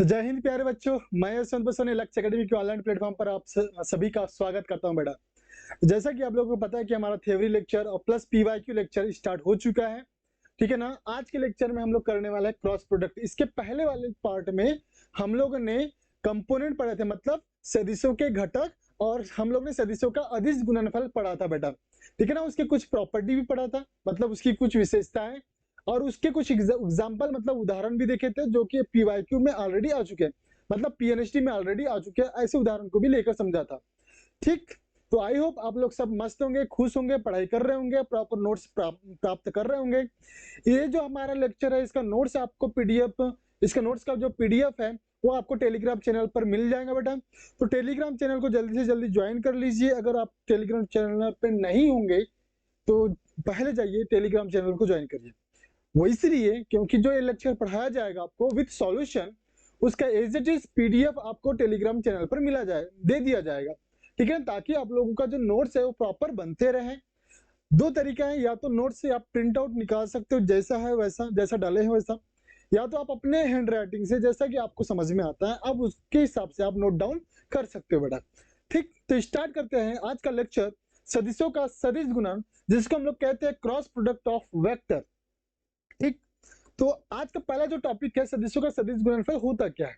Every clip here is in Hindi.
तो जय हिंद प्यारे बच्चों, मैं यशवंत बसोनी लक्ष्य एकेडमी के ऑनलाइन प्लेटफॉर्म पर आप सभी का स्वागत करता हूं बेटा। जैसा कि आप लोगों को पता है कि हमारा थ्योरी लेक्चर और प्लस पीवाईक्यू लेक्चर स्टार्ट हो चुका है, ठीक है ना। आज के लेक्चर में हम लोग करने वाला है क्रॉस प्रोडक्ट। इसके पहले वाले पार्ट में हम लोगों ने कंपोनेंट पढ़े थे, मतलब सदिशों के घटक, और हम लोग ने सदिशों का अदिश गुणनफल पढ़ा था बेटा, ठीक है ना। उसके कुछ प्रॉपर्टी भी पढ़ा था, मतलब उसकी कुछ विशेषताएं, और उसके कुछ एग्जाम्पल मतलब उदाहरण भी देखे थे जो कि पीवाईक्यू में ऑलरेडी आ चुके हैं, मतलब पीएनएसटी में ऑलरेडी आ चुके हैं। ऐसे उदाहरण को भी लेकर समझा था, ठीक। तो आई होप आप लोग सब मस्त होंगे, खुश होंगे, पढ़ाई कर रहे होंगे, प्रॉपर नोट्स प्राप्त कर रहे होंगे। ये जो हमारा लेक्चर है, इसका नोट्स आपको पीडीएफ, इसका नोट्स का जो पीडीएफ है वो आपको टेलीग्राम चैनल पर मिल जाएगा बेटा। तो टेलीग्राम चैनल को जल्दी से जल्दी ज्वाइन कर लीजिए। अगर आप टेलीग्राम चैनल पे नहीं होंगे तो पहले जाइए टेलीग्राम चैनल को ज्वाइन करिए। वो इसलिए क्योंकि जो ये लेक्चर पढ़ाया जाएगा आपको विद सॉल्यूशन, उसका एज इट इज पीडीएफ आपको टेलीग्राम चैनल पर दे दिया जाएगा, ठीक है, ताकि आप लोगों का जो नोट्स है वो प्रॉपर बनते रहे। दो तरीका है, या तो नोट से आप प्रिंट आउट निकाल सकते हो जैसा है वैसा, जैसा डाले हैं वैसा, या तो आप अपने हैंड राइटिंग से जैसा कि आपको समझ में आता है आप उसके हिसाब से आप नोट डाउन कर सकते हो बेटा, ठीक। तो स्टार्ट करते हैं आज का लेक्चर, सदिशों का सदिश गुणन, जिसको हम लोग कहते हैं क्रॉस प्रोडक्ट ऑफ वेक्टर, ठीक। तो आज का पहला जो टॉपिक है, सदिशों का सदिश गुणनफल होता क्या है,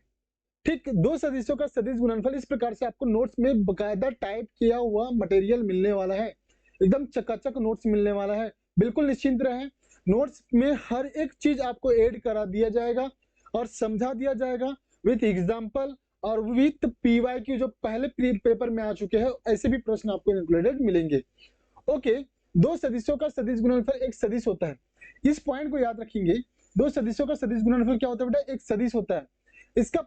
ठीक। दो सदिशों का सदिश गुणनफल इस प्रकार से आपको नोट्स में बकायदा टाइप किया हुआ मटेरियल मिलने वाला है, एकदम चकाचक नोट्स मिलने वाला है, बिल्कुल निश्चिंत रहें। नोट्स में हर एक चीज आपको ऐड करा दिया जाएगा और समझा दिया जाएगा विथ एग्जांपल और विथ पीवाईक्यू जो पहले पेपर में आ चुके हैं, ऐसे भी प्रश्न आपको इंक्लूडेड मिलेंगे। ओके, दो सदिशों का सदिश गुणनफल एक सदिश होता है, इस पॉइंट को याद रखेंगे। दो सदिशों का सदिश गुणनफल क्या होता है बेटा? एक सदिश होता है। इसका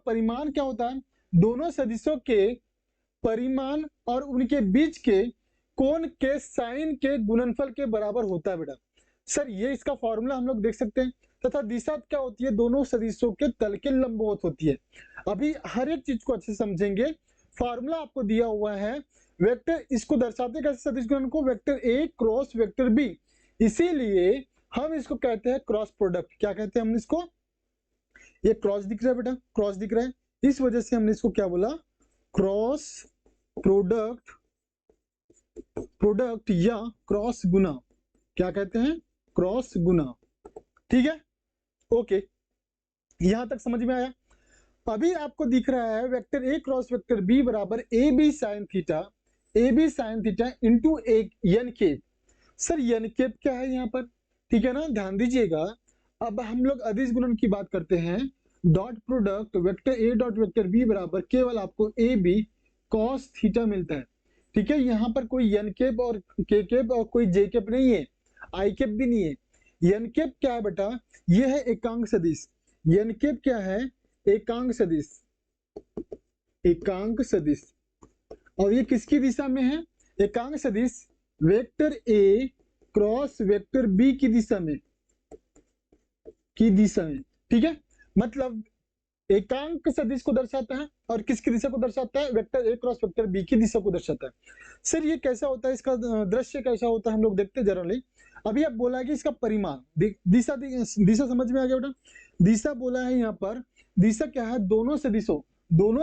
परिमाण क्या होता है? दोनों सदिशों के परिमाण और उनके बीच के कोण के साइन के गुणनफल के बराबर होता है बेटा। सर ये इसका फॉर्मूला हम लोग देख सकते हैं। तथा दिशा क्या होती है? दोनों सदिशों के तल के लंबवत होती है। अभी हर एक चीज को अच्छे से समझेंगे। फॉर्मूला आपको दिया हुआ है, वेक्टर इसको दर्शाते कैसे सदिश गुणन को? Vector A cross vector B, इसीलिए हम इसको कहते हैं क्रॉस प्रोडक्ट। क्या कहते हैं हम इसको? ये क्रॉस दिख रहा है बेटा, क्रॉस दिख रहा है, इस वजह से हमने इसको क्या बोला? क्रॉस प्रोडक्ट, प्रोडक्ट या क्रॉस गुना। क्या कहते हैं? क्रॉस गुना, ठीक है। ओके, यहां तक समझ में आया। अभी आपको दिख रहा है vector A cross vector B बराबर A B sine theta into n cap. Sir n cap क्या है यहाँ पर? ठीक है ना, ध्यान दीजिएगा। अब हम लोग अदिश गुणन की बात करते हैं। Dot product vector A dot vector B बराबर केवल आपको ए बी कॉस थीटा मिलता है, ठीक है। यहाँ पर कोई एन केप और के केप और कोई जे केप नहीं है, आई केप भी नहीं है। एन केप क्या है बेटा? ये है एकांक सदिश। एन केप क्या है? एकांक सदिश, एकांक सदिश। और ये किसकी दिशा में है? एकांक सदिश vector A cross vector B की दिशा में, ठीक है। मतलब एकांक सदिश को दर्शाता है और किसकी दिशा को दर्शाता है? Vector A cross vector B की दिशा को दर्शाता है। सर ये कैसा होता है, इसका दृश्य कैसा होता है, हम लोग देखते जनरली। अभी अब बोला है कि इसका परिमाण, दिशा समझ में आ गया बेटा? दिशा बोला है यहाँ पर, दिशा क्या है? दोनों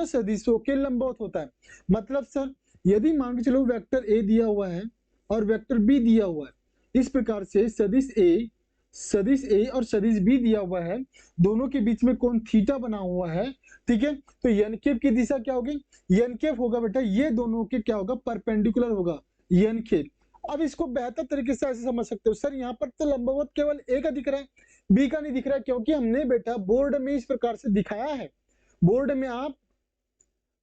सदिशों के लंबवत होता है। मतलब सर यदि मान के चलो वेक्टर ए दिया हुआ है और वेक्टर बी दिया हुआ है, इस प्रकार से सदिश ए और सदिश बी दिया हुआ है, दोनों के बीच में कोण थीटा बना हुआ है, ठीक है। तो एन केप की दिशा क्या होगी? एन केप होगा बेटा, ये दोनों के क्या होगा? परपेंडिकुलर होगा एन केप। अब इसको बेहतर तरीके से ऐसे समझ सकते हो, सर यहाँ पर तो लंबवत केवल ए का दिख रहा है, बी का नहीं दिख रहा है, क्योंकि हमने बेटा बोर्ड में इस प्रकार से दिखाया है। बोर्ड में आप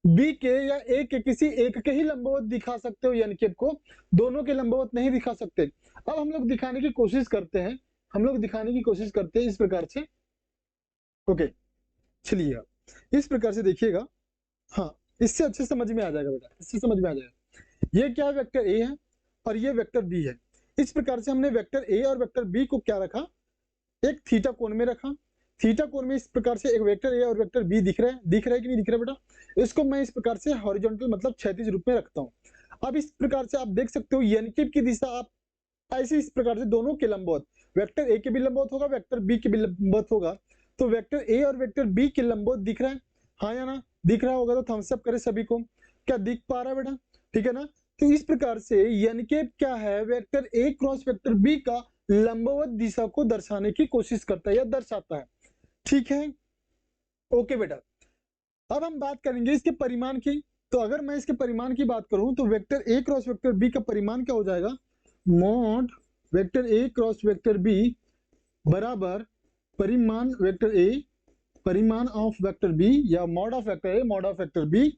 बी के या ए के किसी एक के ही लंबवत दिखा सकते हो एन केप को, दोनों के लंबवत नहीं दिखा सकते। अब हम लोग दिखाने की कोशिश करते हैं, इस प्रकार से। ओके, चलिए इस प्रकार से देखिएगा। हाँ, इससे अच्छे समझ में आ जाएगा बेटा, इससे समझ में आ जाएगा। ये क्या है? वेक्टर ए है और ये वेक्टर बी है। इस प्रकार से हमने वेक्टर ए और वेक्टर बी को क्या रखा? एक थीटा कोण में रखा। थीटा कोण में इस प्रकार से एक वेक्टर ए और वेक्टर बी दिख रहा है कि नहीं दिख रहा है बेटा? इसको मैं इस प्रकार से हॉरिजॉन्टल मतलब क्षैतिज रूप में रखता हूँ। अब इस प्रकार से आप देख सकते हो एन केप की दिशा आप ऐसे इस प्रकार से दोनों के लंबवत, वेक्टर ए के भी लंबवत होगा, वेक्टर बी के भी लंबवत होगा, तो वेक्टर ए और वेक्टर बी के लंबवत दिख रहा है, हाँ या ना? दिख रहा होगा तो थम्स अप करे सभी को। क्या दिख पा रहा है बेटा? ठीक है ना? तो इस प्रकार से n कैप क्या है, vector A cross vector B का लंबवत दिशा को दर्शाने की कोशिश करता है या दर्शाता है। ठीक है, ओके बेटा। अब हम बात करेंगे इसके परिमाण की। तो अगर मैं इसके परिमाण की बात करूं तो vector A cross vector B का परिमाण क्या हो जाएगा, mod vector A cross vector B बराबर परिमाण वेक्टर ए परिमाण ऑफ वेक्टर बी या mod of vector A mod of vector B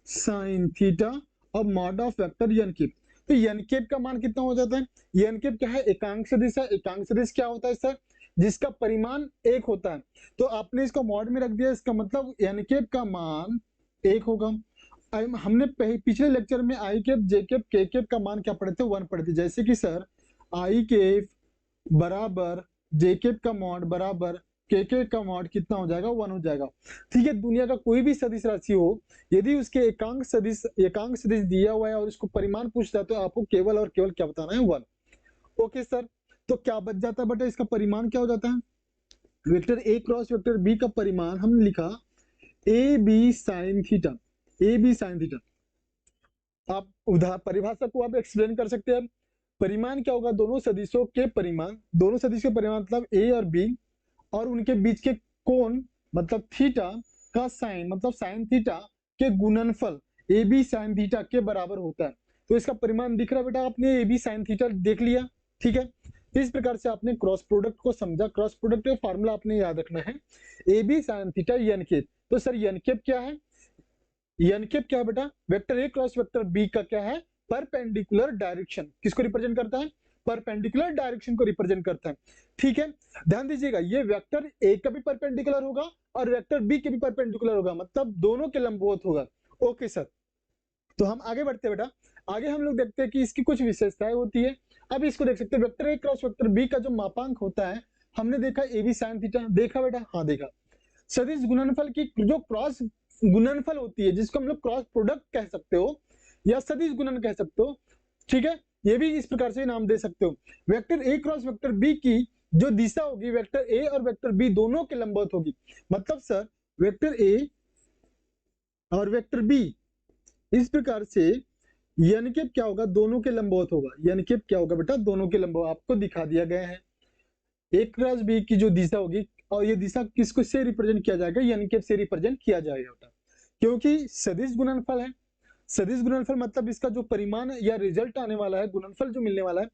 sine theta और mod of vector n cap. तो एन कैप का मान कितना हो जाता है, एन कैप क्या है, एकांक सदिश है। एकांक सदिश क्या होता है सर, जिसका परिमाण एक होता है। तो आपने इसको मॉड में रख दिया, इसका मतलब एन कैप का मान एक होगा। हमने पिछले लेक्चर में आई कैप जे कैप के कैप का मान क्या पढ़े थे, 1 पढ़े थे। जैसे कि सर आई कैप बराबर जे कैप का मॉड बराबर के का मॉड कितना हो जाएगा, 1 हो जाएगा। ठीक है, दुनिया का कोई भी सदिश राशि हो, यदि उसके एकांक सदिश दिया हुआ है और उसको परिमाण पूछता है तो आपको केवल और केवल क्या बताना है, 1। ओके सर, तो क्या बच जाता है बेटा, इसका परिमाण क्या हो जाता है, vector A cross vector B का परिमाण हमने लिखा A B sine theta, A B sine theta. आप परिभाषा को आप एक्सप्लेन कर सकते हैं। परिमाण क्या होगा, दोनों सदिशों के परिमाण, दोनों सदिश के परिमाण मतलब ए और बी और उनके बीच के कोण मतलब थीटा का साइन मतलब साइन थीटा के गुणनफल ए बी साइन थीटा के बराबर होता है। तो इसका परिमाण दिख रहा है बेटा, आपने ए बी साइन थीटा देख लिया। ठीक है, इस प्रकार से आपने क्रॉस प्रोडक्ट को समझा। क्रॉस प्रोडक्ट का फार्मूला आपने याद रखना है, A B sine theta N cap. तो सर एन कैप क्या है, एन कैप क्या है बेटा, vector A cross vector B का क्या है, परपेंडिकुलर डायरेक्शन। किसको रिप्रेजेंट करता है, परपेंडिकुलर डायरेक्शन को रिप्रेजेंट करता है। ठीक है, ध्यान दीजिएगा, ये वेक्टर ए का भी परपेंडिकुलर होगा और वेक्टर बी के भी परपेंडिकुलर होगा, मतलब दोनों के लंबवत होगा। ओके सर, तो हम आगे बढ़ते हैं बेटा। आगे हम लोग देखते हैं कि इसकी कुछ विशेषताएं होती है। अब इसको देख सकते हैं, vector A cross vector B का जो मापांक होता है, हमने देखा ए बी साइन थीटा, देखा बेटा, हाँ देखा। सदिश गुणनफल की जो क्रॉस गुणनफल होती है, जिसको हम लोग क्रॉस प्रोडक्ट कह सकते हो या सदिश गुणन कह सकते हो। ठीक है, ये भी इस प्रकार से नाम दे सकते हो। Vector A cross vector B की जो दिशा होगी, वेक्टर ए और वेक्टर बी दोनों के लंबवत होगी। मतलब सर वेक्टर ए और वेक्टर बी इस प्रकार से एन कैप क्या होगा, दोनों के लंबवत होगा। एन कैप क्या होगा बेटा, दोनों के लंबवत आपको दिखा दिया गया है। ए क्रॉस बी की जो दिशा होगी, और ये दिशा किसको से रिप्रेजेंट किया जाएगा, एन कैप से रिप्रेजेंट किया जाएगा बेटा, क्योंकि सदिश गुणनफल है। सदिश गुणनफल मतलब इसका जो परिमाण या रिजल्ट आने वाला है, गुणनफल जो मिलने वाला है,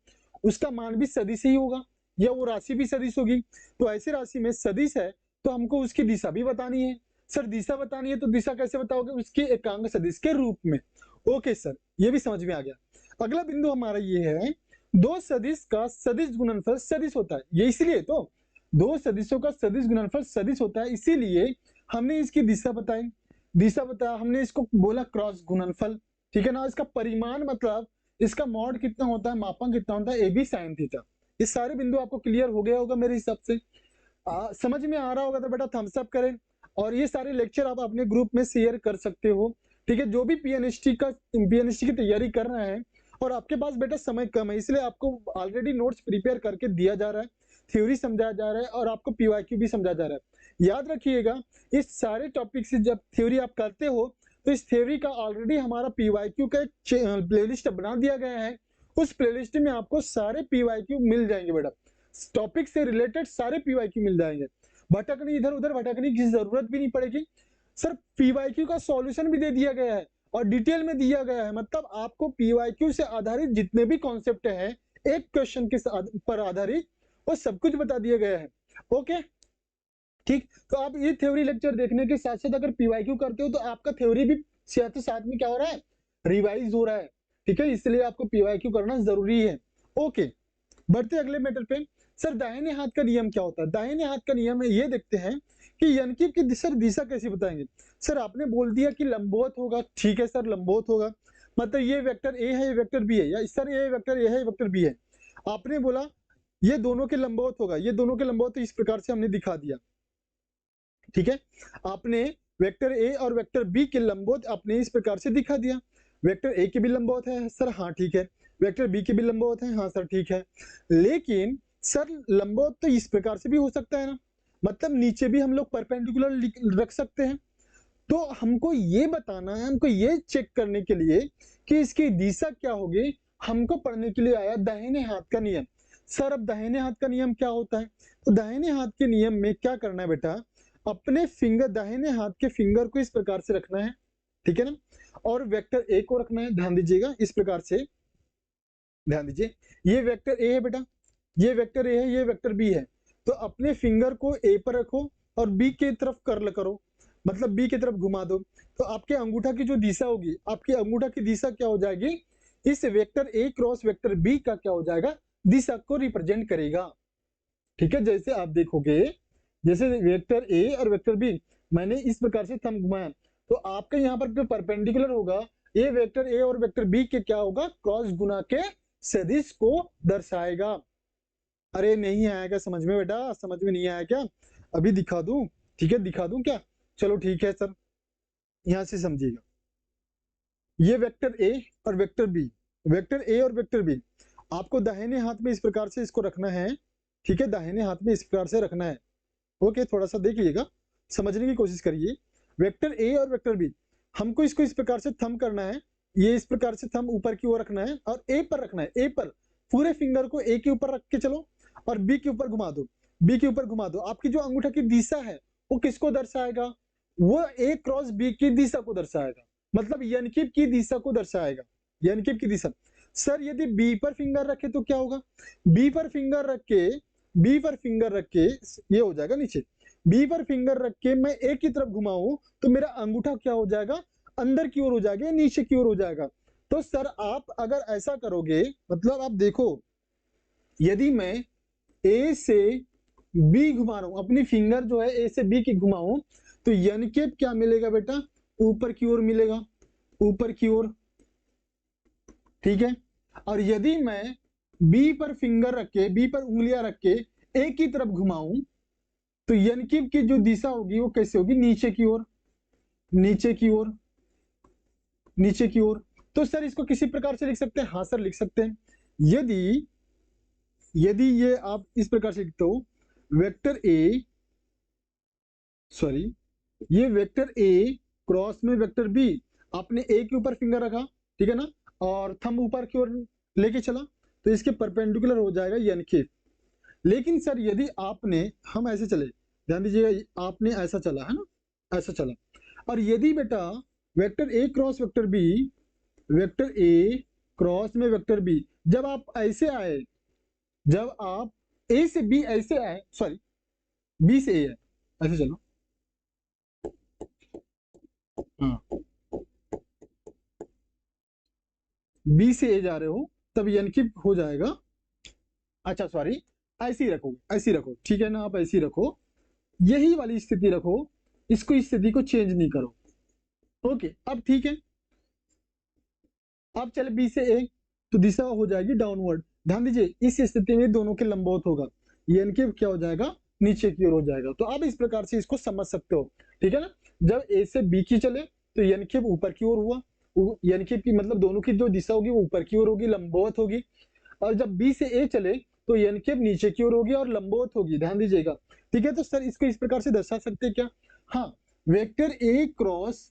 उसका मान भी सदिश ही होगा या वो राशि भी सदिश होगी। तो ऐसी राशि में सदिश है तो हमको उसकी दिशा भी बतानी है। सर दिशा बतानी है तो दिशा कैसे बताओगे, उसके एकांक सदिश के रूप में। ओके सर, ये भी समझ में आ गया। अगला बिंदु हमारा ये है, दो सदिश का सदिश गुणनफल सदिश होता है। ये इसलिए तो दो सदिशों का सदिश गुणनफल सदिश होता है, इसीलिए हमने इसकी दिशा बताई, दिशा बताया हमने, इसको बोला क्रॉस गुणनफल। ठीक है ना, इसका परिमाण मतलब इसका मॉड कितना होता है, मापांक कितना होता है, ए बी साइन थीटा। ये सारे बिंदु आपको क्लियर हो गया होगा मेरे हिसाब से। समझ में आ रहा होगा तो बेटा थम्स अप करें, और ये सारे लेक्चर आप अपने ग्रुप में शेयर कर सकते हो। ठीक है, जो भी पीएनएसटी की तैयारी कर रहे हैं और आपके पास बेटा समय कम है, इसलिए आपको ऑलरेडी नोट्स प्रिपेयर करके दिया जा रहा है, थ्योरी समझाया जा रहा है और आपको पीवाईक्यू भी समझाया जा रहा है। याद रखिएगा, इस सारे टॉपिक से जब थ्योरी आप करते हो तो इस थ्योरी का ऑलरेडी हमारा पीवाईक्यू का एक प्लेलिस्ट बना दिया गया है। उस प्लेलिस्ट में आपको सारे पीवाईक्यू मिल जाएंगे बेटा, टॉपिक से रिलेटेड सारे पीवाईक्यू मिल जाएंगे। भटकनी इधर उधर भटकने की जरूरत भी नहीं पड़ेगी। सर पीवाईक्यू का सॉल्यूशन भी दे दिया गया है और डिटेल में दिया गया है, मतलब आपको पीवाईक्यू से आधारित जितने भी कॉन्सेप्ट हैं एक क्वेश्चन के पर आधारित, वो सब कुछ बता दिया गया है। ओके ठीक, तो आप ये थ्योरी लेक्चर देखने के साथ साथ अगर पीवाईक्यू करते हो तो आपका थ्योरी भी साथ में क्या हो रहा है, रिवाइज हो रहा है। ठीक है, इसलिए आपको पीवाईक्यू करना जरूरी है। ओके, बढ़ते अगले मैटर पे। सर दाहिने हाथ का नियम क्या होता है, दाहिने हाथ का नियम है, ये देखते हैं कि एन कैप की सर दिशा कैसे बताएंगे। सर आपने बोल दिया कि लंबवत होगा, ठीक है सर लंबवत होगा, मतलब ये वेक्टर ए है, ये वेक्टर बी है, या सर ये वेक्टर ए है, ये वेक्टर बी है। आपने बोला ये दोनों के लंबवत होगा, ये दोनों के लंबवत, तो इस प्रकार से हमने दिखा दिया। ठीक है, आपने वेक्टर ए और वेक्टर बी के लंबवत आपने इस प्रकार से दिखा दिया। वेक्टर ए के भी लंबवत है सर, हाँ ठीक है, वेक्टर बी के भी लंबवत है, हाँ सर ठीक है। लेकिन सर लंबवत तो इस प्रकार से भी हो सकता है ना, मतलब नीचे भी हम लोग परपेंडिकुलर रख सकते हैं। तो हमको ये बताना है, हमको ये चेक करने के लिए कि इसकी दिशा क्या होगी, हमको पढ़ने के लिए आया दाहिने हाथ का नियम। सर अब दाहिने हाथ का नियम क्या होता है? तो दाहिने हाथ के नियम में क्या करना है बेटा, अपने फिंगर, दाहिने हाथ के फिंगर को इस प्रकार से रखना है, ठीक है ना, और वेक्टर ए को रखना है। ध्यान दीजिएगा इस प्रकार से, ध्यान दीजिए, ये वेक्टर ए है बेटा, ये वेक्टर ए है, ये वेक्टर बी है। तो अपने फिंगर को ए पर रखो और बी की तरफ कर्ल करो, मतलब बी की तरफ घुमा दो। तो आपके अंगूठा की जो दिशा होगी, आपके अंगूठा की दिशा क्या हो जाएगी, इस vector A cross vector B का क्या हो जाएगा, दिशा को रिप्रेजेंट करेगा। ठीक है, जैसे आप देखोगे, जैसे वेक्टर ए और वेक्टर बी, मैंने इस प्रकार से थंब घुमाया, तो आपके यहाँ पर जो परपेंडिकुलर होगा, ये वेक्टर ए और वेक्टर बी के क्या होगा, क्रॉस गुना के सदिश को दर्शाएगा। अरे नहीं आएगा समझ में बेटा, समझ में नहीं आया क्या? अभी दिखा दूं? ठीक है, दिखा दूं क्या? चलो ठीक है सर, यहां से समझिएगा, ये वेक्टर ए और वेक्टर बी, वेक्टर ए और वेक्टर बी आपको दाहिने हाथ में इस प्रकार से इसको रखना है। ठीक है, दाहिने हाथ में इस प्रकार से रखना है। ओके, थोड़ा सा देख लीजिएगा, समझने की कोशिश करिए। वेक्टर ए और वेक्टर बी, हमको इसको इस प्रकार से थंब करना है, ये इस प्रकार से थंब ऊपर की ओर रखना है और ए पर रखना है, ए पर पूरे फिंगर को ए के ऊपर रख के चलो और बी के ऊपर घुमा दो, बी के ऊपर घुमा दो। आपकी जो अंगूठा की दिशा है वो किसको दर्शाएगा, वो ए क्रॉस बी की दिशा को दर्शाएगा, मतलब यनकिप की दिशा को दर्शाएगा, यनकिप की दिशा। सर यदि बी पर फिंगर रखे तो क्या होगा, बी पर फिंगर रख के, बी पर फिंगर रख के ये हो जाएगा नीचे, बी पर फिंगर रख के मैं ए की तरफ घुमाऊं तो मेरा अंगूठा क्या हो जाएगा, अंदर की ओर हो जाएगा, नीचे की ओर हो जाएगा। तो सर आप अगर ऐसा करोगे, मतलब आप देखो, यदि मैं ए से बी घुमा रहा हूं, अपनी फिंगर जो है ए से बी की घुमाऊं, तो यनकेप क्या मिलेगा बेटा, ऊपर की ओर मिलेगा, ऊपर की ओर। ठीक है, और यदि मैं बी पर फिंगर रख के, बी पर उंगलियां रख के ए की तरफ घुमाऊं, तो यनकिप की जो दिशा होगी वो कैसे होगी, नीचे की ओर, नीचे की ओर, नीचे की ओर। तो सर इसको किसी प्रकार से लिख सकते हैं, हाँ सर लिख सकते हैं। यदि यदि ये आप इस प्रकार से लिखते हो, वेक्टर ए, सॉरी, ये वेक्टर ए क्रॉस में वेक्टर बी, आपने ए के ऊपर फिंगर रखा, ठीक है ना, और थंब ऊपर की ओर लेके चला, तो इसके परपेंडिकुलर हो जाएगा यनकिप। लेकिन सर यदि आपने, हम ऐसे चले, ध्यान दीजिएगा, आपने ऐसा चला है ना, ऐसा चला, और यदि बेटा vector A cross vector B, vector A cross में वेक्टर बी, जब आप ऐसे आए, जब आप ए से बी ऐसे आए, सॉरी बी से ए है, ऐसे चलो, हाँ, बी से ए जा रहे हो, तब यनकिप हो जाएगा, अच्छा सॉरी, ऐसे ही रखो, ऐसे ही रखो, ठीक है ना, आप ऐसे ही रखो, यही वाली स्थिति रखो, इसको, इस स्थिति को चेंज नहीं करो। ओके, अब ठीक है, अब चले बी से ए, तो दिशा हो जाएगी डाउनवर्ड। ध्यान दीजिए इस स्थिति में दोनों के लंबवत होगा, यनकिप क्या हो जाएगा, नीचे की ओर हो जाएगा। तो आप इस प्रकार से इसको समझ सकते हो, ठीक है ना। जब ए से बी की चले तो यनकिप ऊपर की ओर हुआ, यनकिप की मतलब दोनों की जो दिशा होगी वो ऊपर की ओर होगी, लंबवत होगी। और जब बी से ए चले तो यनकिप नीचे की ओर होगी और लंबवत होगी, ध्यान दीजिएगा। ठीक है, तो सर इसको इस प्रकार से दर्शा सकते हैं क्या, हाँ, vector A cross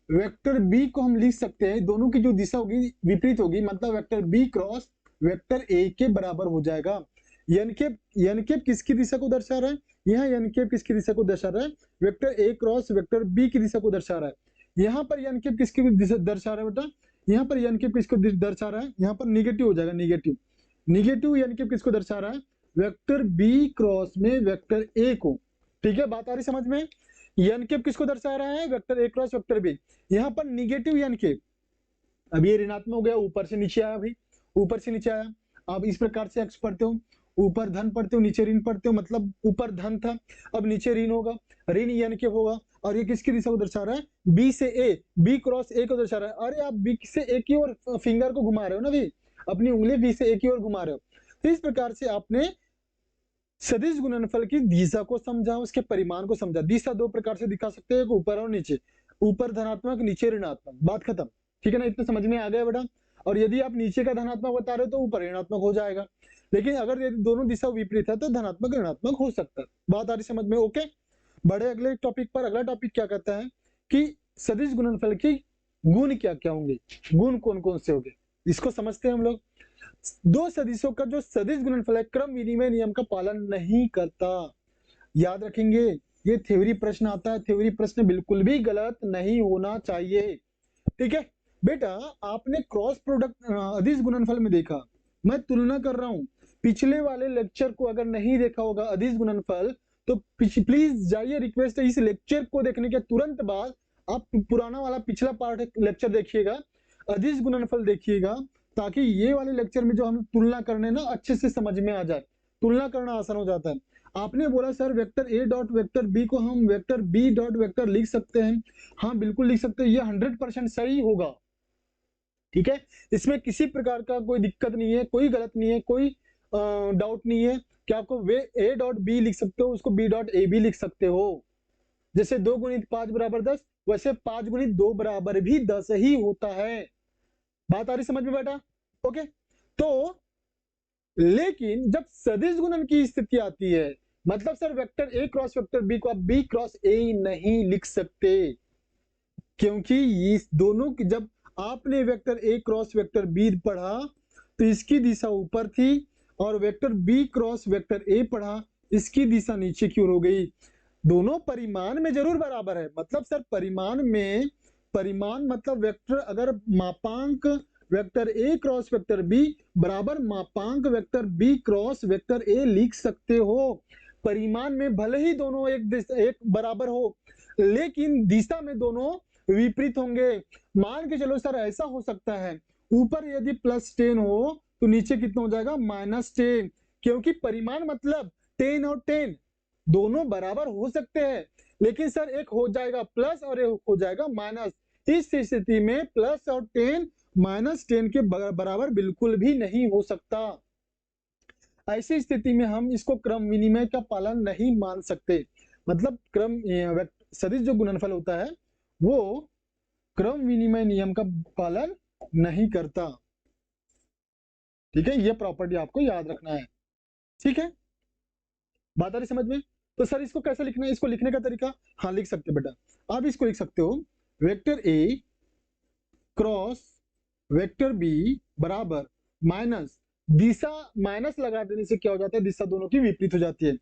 vector B को हम लिख सकते हैं, दोनों की जो दिशा होगी विपरीत होगी, मतलब vector B cross vector A के बराबर हो जाएगा। यनकेप किसकी दिशा को दर्शा रहा है, यहाँ यनकेप किसकी दिशा को दर्शा रहा है, vector A cross vector B की दिशा को दर्शा रहा है। यहाँ पर यनकेप किसकी दिशा दर्शा रहा है बेटा, यहाँ पर यनकेप किसको दर्शा रहा है, यहाँ पर निगेटिव हो जाएगा, निगेटिव, निगेटिव यनकेप किसको दर्शा रहा है, वेक्टर बी क्रॉस में वेक्टर ए को। ठीक है, बात आ रही समझ में। यनकेप किसको दर्शा रहा है, vector A cross vector B, यहाँ पर निगेटिव यनकेप, अब ये ऋणात्मक हो गया, ऊपर से नीचे आया भाई, ऊपर से नीचे आया। अब इस प्रकार से एक्स पढ़ते हो, ऊपर धन पढ़ते हो, नीचे ऋण पढ़ते हो, मतलब ऊपर धन था, अब नीचे ऋण होगा, ऋण यनकेप होगा। और ये किसकी दिशा को दर्शा रहा है, बी से ए, बी क्रॉस ए को दर्शा रहा है। अरे आप बी से ए की ओर फिंगर को घुमा रहे हो ना भाई, अपनी उंगली बी से ए की ओर घुमा रहे हो। तो इस प्रकार से आपने सदिश गुणनफल की दिशा को समझा, उसके परिमाण को समझा। दिशा दो प्रकार से दिखा सकते हैं, ऊपर और नीचे, ऊपर धनात्मक, नीचे ऋणात्मक, बात खत्म। ठीक है ना, इतना समझ में आ गया बेटा। और यदि आप नीचे का धनात्मक बता रहे हो तो ऊपर ऋणात्मक हो जाएगा, लेकिन अगर यदि दोनों दिशा विपरीत है तो धनात्मक ऋणात्मक हो सकता है। बात आ रही समझ में? ओके, बड़े अगले टॉपिक पर। अगला टॉपिक क्या कहता है कि सदिश गुणनफल की गुण क्या क्या होंगे, गुण कौन कौन से होंगे, इसको समझते हैं हम लोग। दो सदिशों का जो सदिश गुणनफल है क्रम विनिमय नियम का पालन नहीं करता। याद रखेंगे, ये थ्योरी प्रश्न आता है, थ्योरी प्रश्न बिल्कुल भी गलत नहीं होना चाहिए। ठीक है बेटा, आपने क्रॉस प्रोडक्ट अदिश गुणनफल में देखा, मैं तुलना कर रहा हूं। पिछले वाले लेक्चर को अगर नहीं देखा होगा अदिश गुणनफल, तो प्लीज जाइए, रिक्वेस्ट है, इस लेक्चर को देखने के तुरंत बाद आप पुराना वाला पिछला पार्ट लेक्चर देखिएगा, अदिश गुणनफल देखिएगा, ताकि ये वाले लेक्चर में जो हम तुलना करने ना अच्छे से समझ में आ जाए, तुलना करना आसान हो जाता है। आपने बोला sir vector A dot vector B को हम वेक्टर बी डॉट वेक्टर लिख सकते हैं। हाँ बिल्कुल लिख सकते हैं, ये 100% सही होगा। ठीक है, इसमें किसी प्रकार का कोई दिक्कत नहीं है, कोई गलत नहीं है, कोई डाउट नहीं है कि आपको वे ए डॉट बी लिख सकते हो, उसको बी डॉट ए भी लिख सकते हो। जैसे 2 गुणित 5 बराबर 10, वैसे 5 गुणित 2 बराबर भी 10 ही होता है। बात आ रही समझ में बेटा? ओके, तो लेकिन जब सदिश गुणन की स्थिति आती है, मतलब sir vector A cross vector B को आप बी क्रॉस ए नहीं लिख सकते, क्योंकि इस दोनों की जब आपने vector A cross vector B पढ़ा तो इसकी दिशा ऊपर थी, और vector B cross vector A पढ़ा, इसकी दिशा नीचे की ओर हो गई। दोनों परिमाण में जरूर बराबर है, मतलब सर परिमाण में, परिमाण मतलब वेक्टर अगर मापांक vector A cross vector B बराबर मापांक vector B cross vector A लिख सकते हो। परिमाण में भले ही दोनों एक बराबर हो, लेकिन दिशा में दोनों विपरीत होंगे। मान के चलो सर ऐसा हो सकता है, ऊपर यदि +10 हो तो नीचे कितना हो जाएगा -10, क्योंकि परिमाण मतलब 10 और 10 दोनों बराबर हो सकते हैं, लेकिन सर एक हो जाएगा प्लस और एक हो जाएगा माइनस। इस स्थिति में प्लस और 10 -10 के बराबर बिल्कुल भी नहीं हो सकता। ऐसी स्थिति में हम इसको क्रम विनिमय का पालन नहीं मान सकते, मतलब क्रम सदिश जो गुणनफल होता है वो क्रम विनिमय नियम का पालन नहीं करता। ठीक है, ये प्रॉपर्टी आपको याद रखना है। ठीक है, बात आ रही समझ में? तो सर इसको कैसे लिखना है, इसको लिखने का तरीका, हाँ लिख सकते बेटा, आप इसको लिख सकते हो vector A cross vector B बराबर माइनस, दिशा माइनस लगा देने से क्या हो जाता है, दिशा दोनों की विपरीत हो जाती है,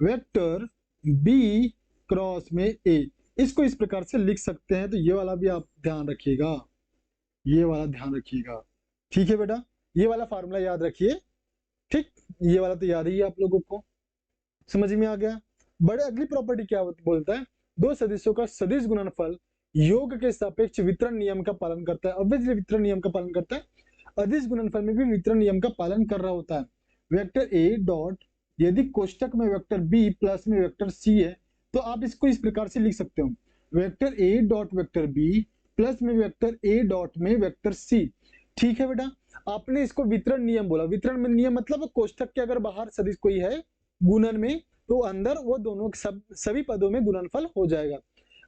वेक्टर बी क्रॉस में ए, इसको इस प्रकार से लिख सकते हैं। तो ये वाला भी आप ध्यान रखिएगा, ये वाला ध्यान रखिएगा। ठीक है बेटा, ये वाला फार्मूला याद रखिए। ठीक, ये वाला तो याद ही है आप लोगों को, समझ में आ गया। बड़े अगली प्रॉपर्टी क्या बोलता है, दो सदिशों का सदिश गुणनफल योग के सापेक्ष वितरण नियम का पालन करता है। ऑब्वियसली वितरण नियम का पालन करता है, अदिश गुणनफल में भी वितरण नियम का पालन कर रहा होता है। वेक्टर ए डॉट, यदि कोष्टक में वेक्टर बी प्लस में वेक्टर सी है तो आप इसको इस प्रकार से लिख सकते हो, vector A dot vector B plus में वेक्टर ए डॉट में वेक्टर सी। ठीक है बेटा, आपने इसको वितरण नियम बोला, वितरण में नियम मतलब कोष्टक के अगर बाहर सदिश कोई है गुणन में तो अंदर वो दोनों सभी पदों में गुणनफल हो जाएगा।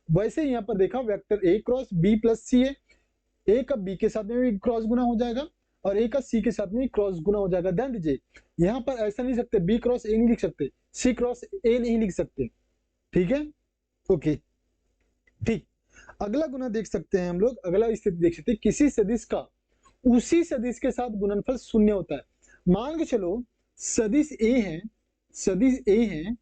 वैसे यहाँ पर देखा vector A cross B plus C है, ए का बी के साथ में भी क्रॉस गुना हो जाएगा और ए का सी के साथ में भी क्रॉस गुना हो जाएगा। ध्यान दीजिए, यहाँ पर ऐसा नहीं सकते बी क्रॉस ए नहीं लिख सकते, सी क्रॉस ए नहीं लिख सकते। ठीक है, ओके ठीक। अगला गुना देख सकते हैं हम लोग, अगला स्थिति देख सकते हैं, किसी सदिश का उसी सदिश के साथ गुणनफल शून्य होता है। मान के चलो सदिश ए है, सदिश ए है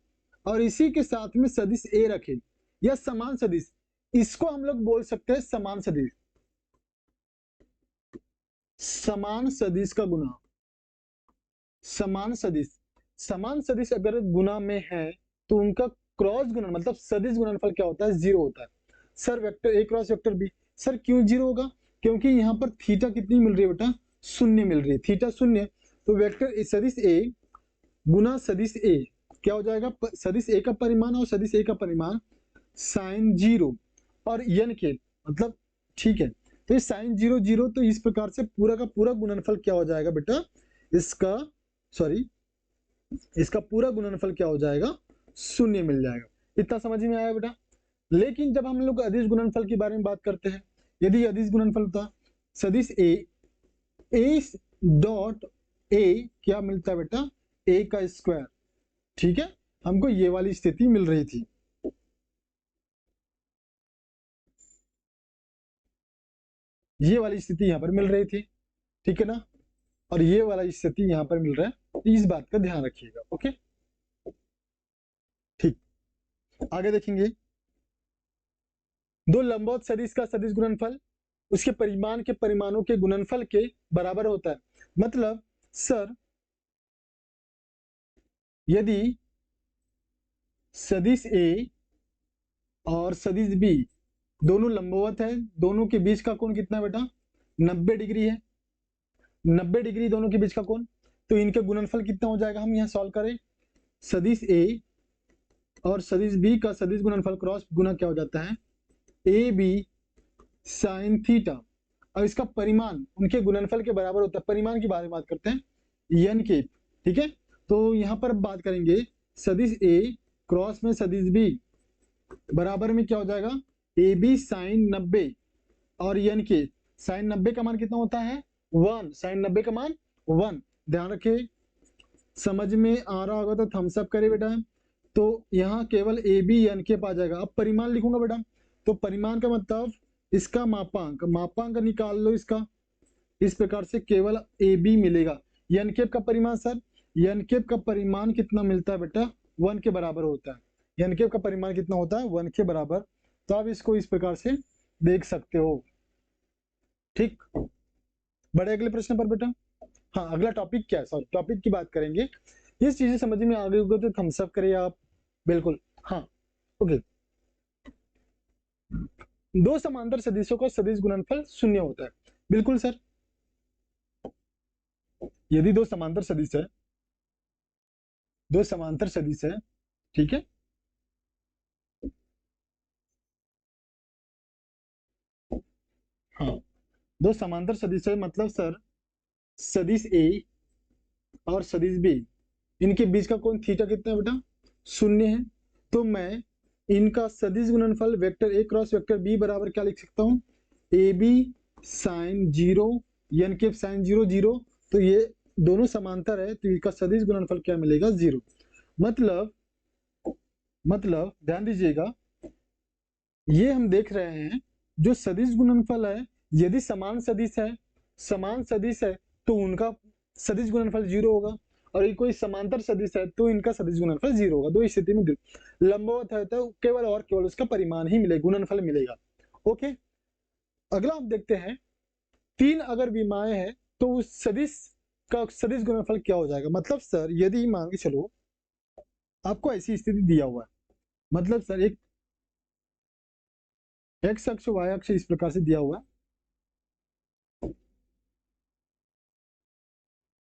और इसी के साथ में सदिश ए रखे, या समान सदिश, इसको हम लोग बोल सकते हैं समान सदिश। समान सदिश का गुना, समान सदिश, समान सदिश अगर गुना में है तो उनका क्रॉस गुणन मतलब सदिश गुणनफल क्या होता है, 0 होता है। Sir vector A cross vector B, sir क्यों 0 होगा, क्योंकि यहाँ पर थीटा कितनी मिल रही है बेटा, 0 मिल रही है, थीटा 0। तो वेक्टर सदिश ए गुना सदिश ए क्या हो जाएगा, सदिश ए का परिमाण और सदिश ए का परिमाण साइन 0 और n के मतलब, ठीक है। तो ये साइन 0 0, तो इस प्रकार से पूरा का पूरा गुणनफल क्या हो जाएगा बेटा, इसका सॉरी इसका पूरा गुणनफल क्या हो जाएगा, 0 मिल जाएगा। इतना समझ में आया बेटा। लेकिन जब हम लोग अदिश गुणनफल के बारे में बात करते हैं, यदि अदिश गुणनफल होता सदिश ए डॉट ए क्या मिलता है बेटा, ए का स्क्वायर। ठीक है, हमको ये वाली स्थिति मिल रही थी। ये वाली स्थिति यहाँ पर मिल रही थी, ठीक है ना, और ये वाला स्थिति यहाँ पर मिल रहा है, तो इस बात का ध्यान रखिएगा। ओके, ठीक, आगे देखेंगे। दो लंबवत सदिश का सदिश गुणनफल उसके परिमाण के परिमाणों के गुणनफल के बराबर होता है। मतलब सर, यदि सदिश ए और सदिश बी दोनों लंबवत है, दोनों के बीच का कोण कितना बेटा, 90 डिग्री है। 90 डिग्री दोनों के बीच का कोण, तो इनके गुणनफल कितना हो जाएगा, हम यहाँ सॉल्व करें। सदिश ए और सदिश बी का सदिश गुणनफल क्रॉस गुना क्या हो जाता है, ए बी साइन थीटा, और इसका परिमाण उनके गुणनफल के बराबर होता है। परिमाण की बारे में बात करते हैं, एन के, ठीक है। तो यहाँ पर बात करेंगे सदिश ए क्रॉस में सदिश बी बराबर में क्या हो जाएगा, ए बी साइन 90 और एन के साइन 90 का मान कितना होता है 1, साइन 90 का मान 1। ध्यान रखिए, समझ में आ रहा होगा तो थम्स अप करिए बेटा। तो यहाँ केवल ए बी एन के पा जाएगा। अब परिमाण लिखूंगा बेटा, तो परिमाण का मतलब इसका मापांक, मापांक निकाल लो इसका, इस प्रकार से केवल ए बी मिलेगा। एन केप का परिमाण सर, एन केप का परिमाण कितना मिलता है बेटा, 1 के बराबर होता है। एन केप का परिमाण कितना होता है, 1 के बराबर। तो आप इसको इस प्रकार से देख सकते हो। ठीक, बड़े अगले प्रश्न पर बेटा। हाँ, अगला टॉपिक क्या है, सॉरी टॉपिक की बात करेंगे। ये चीजें समझ में आ गई होगी तो थम्स अप करिए आप, बिल्कुल। हाँ, ओके। दो समांतर सदिशों का सदिश गुणनफल 0 होता है। बिल्कुल सर, यदि दो समांतर सदिश है, दो समांतर सदिश है, ठीक है, हाँ, दो समांतर सदिश है, मतलब सर सदिश ए और सदिश बी, इनके बीच का कोण थीटा कितना है बेटा, 0 है। तो मैं इनका सदिश गुणनफल vector A cross vector B बराबर क्या लिख सकता हूँ, ए बी साइन 0 एन के साइन 0 0। तो ये दोनों समांतर है, तो इनका सदिश गुणनफल क्या मिलेगा, 0। मतलब ध्यान दीजिएगा, ये हम देख रहे हैं जो सदिश गुणनफल है, यदि समान सदिश है, समान सदिश है तो उनका सदिश गुणनफल 0 होगा, और ये कोई समांतर सदिश है तो इनका सदिश गुणनफल 0 होगा। दो स्थिति में लंबवत है तो केवल और केवल उसका परिमाण ही मिलेगा, गुणनफल मिलेगा। ओके, अगला हम देखते हैं, 3 अगर विमाएं हैं तो उस सदिश का सदिश गुणनफल क्या हो जाएगा। मतलब सर, यदि मान के चलो आपको ऐसी स्थिति दिया हुआ है, मतलब सर एक एक्स अक्ष वाई अक्ष इस प्रकार से दिया हुआ है,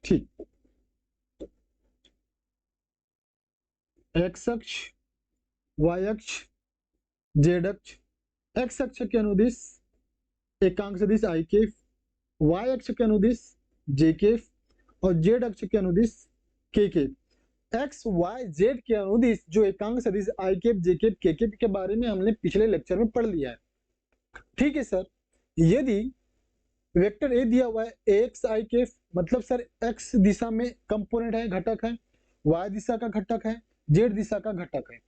ठीक, एक्स अक्ष वाई अक्ष जेड अक्ष। एक्स अक्ष के अनुदिश एकांक सदिश आई केफ, वाई अक्ष के अनुदिश जे केफ, और जेड अक्ष के अनुदिश के केफ। एक्स वाई जेड के अनुदिश जो एकांक सदिश आई केफ जे केफ के केफ के बारे में हमने पिछले लेक्चर में पढ़ लिया है। ठीक है सर, यदि वेक्टर ए दिया हुआ है एक्स आई केफ, मतलब सर एक्स दिशा में कंपोनेंट है, घटक है, वाई दिशा का घटक है, जेड दिशा का घटक है।